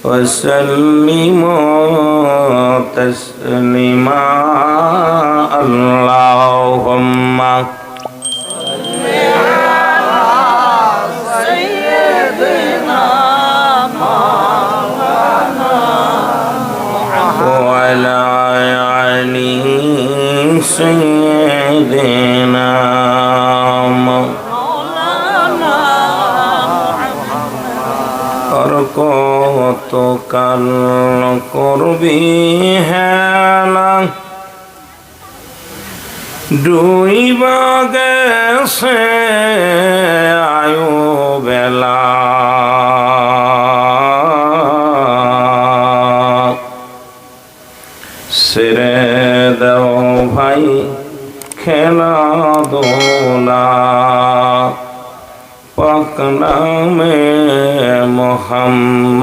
وسلموا تسليما اللهم صل على سيدنا مولانا محمد وعلى آل سيدنا কত কাল করবি হেলা ডুইবা গেছে আয়ু বেলা ছেড়ে দাও ভাই খেলা দোলা পাক নামে মুহাম্মদ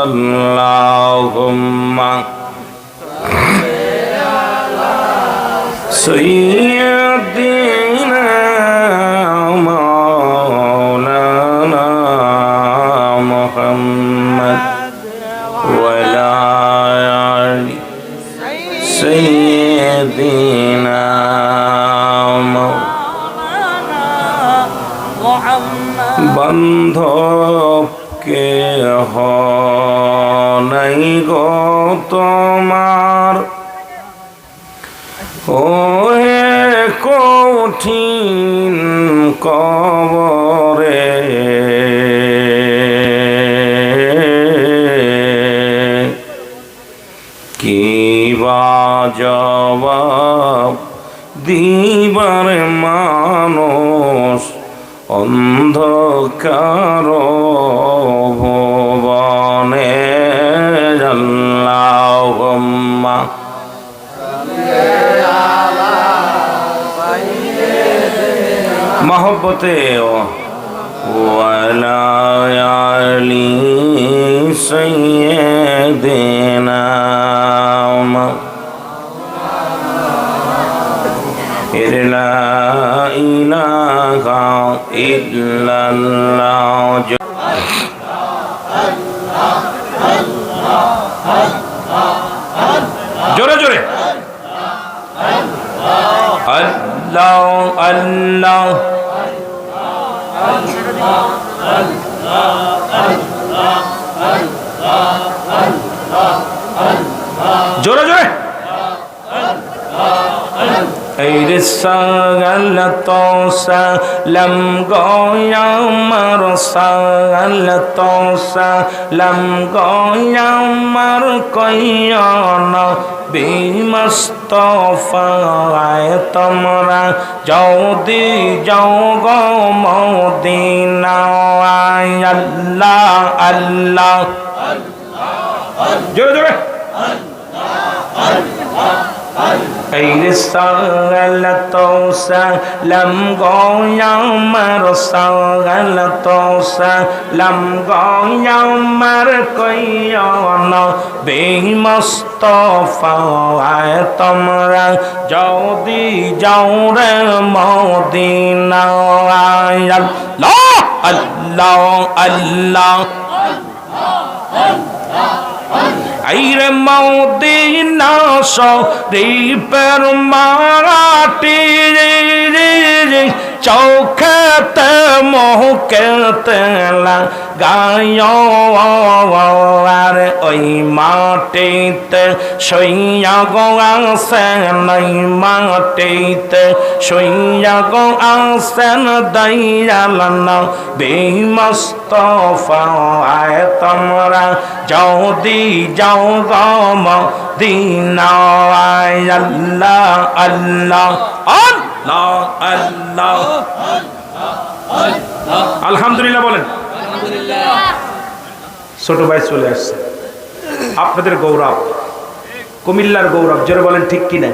আল্লাহুম্মা সাইয়্যিদিনা মাওলানা মুহাম্মদ ওয়া আলা আলি সাইয়্যিদিনা বান্ধবকে নাই গো তোমার ওহে কঠিন কবরে কি বা জবাব দিবার মানুষ অন্ধকার ভুবনে আল্লাহুম্মা মহব্বতে ওয়ালা আলি সাইয়্যিদিনা লা ইলাহা ইল্লাল্লাহ জোরে জোরে আল্লাহ আল্লাহ জোরে জোরে এই রিসাল তো সালাম গোয়ামার সাল তো সালাম গোয়ামার কইয়ন বিমস্তফায় তোমরা যদি যাও গো মদিনায় আল্লাহ আল্লাহ জোরে জোরে এই রিসাল তো সালাম গোয়ামার সাল তো সালাম গোয়ামার কইয়ন বিমস্তফায় তোমরা যদি যাও রে মদিনায় আল্লাহ আল্লাহ আল্লাহ আইরে মদিনা শরীফের মাটি চৌখতে মুখতে লাগায় আর ওই মাটিতে সইয়া গো আসেন ওই মাটিতে সইয়া গো আসেন দয়াল নবী মুস্তাফায় তোমরা যদি যাও গো মদিনায় আল্লাহ আল্লাহ আল্লাহ আল্লাহ আলহামদুলিল্লাহ বলেন। ছোট ভাই চলে আসছে, আপনাদের গৌরব, কুমিল্লার গৌরব, জোরে বলেন ঠিক কিনা?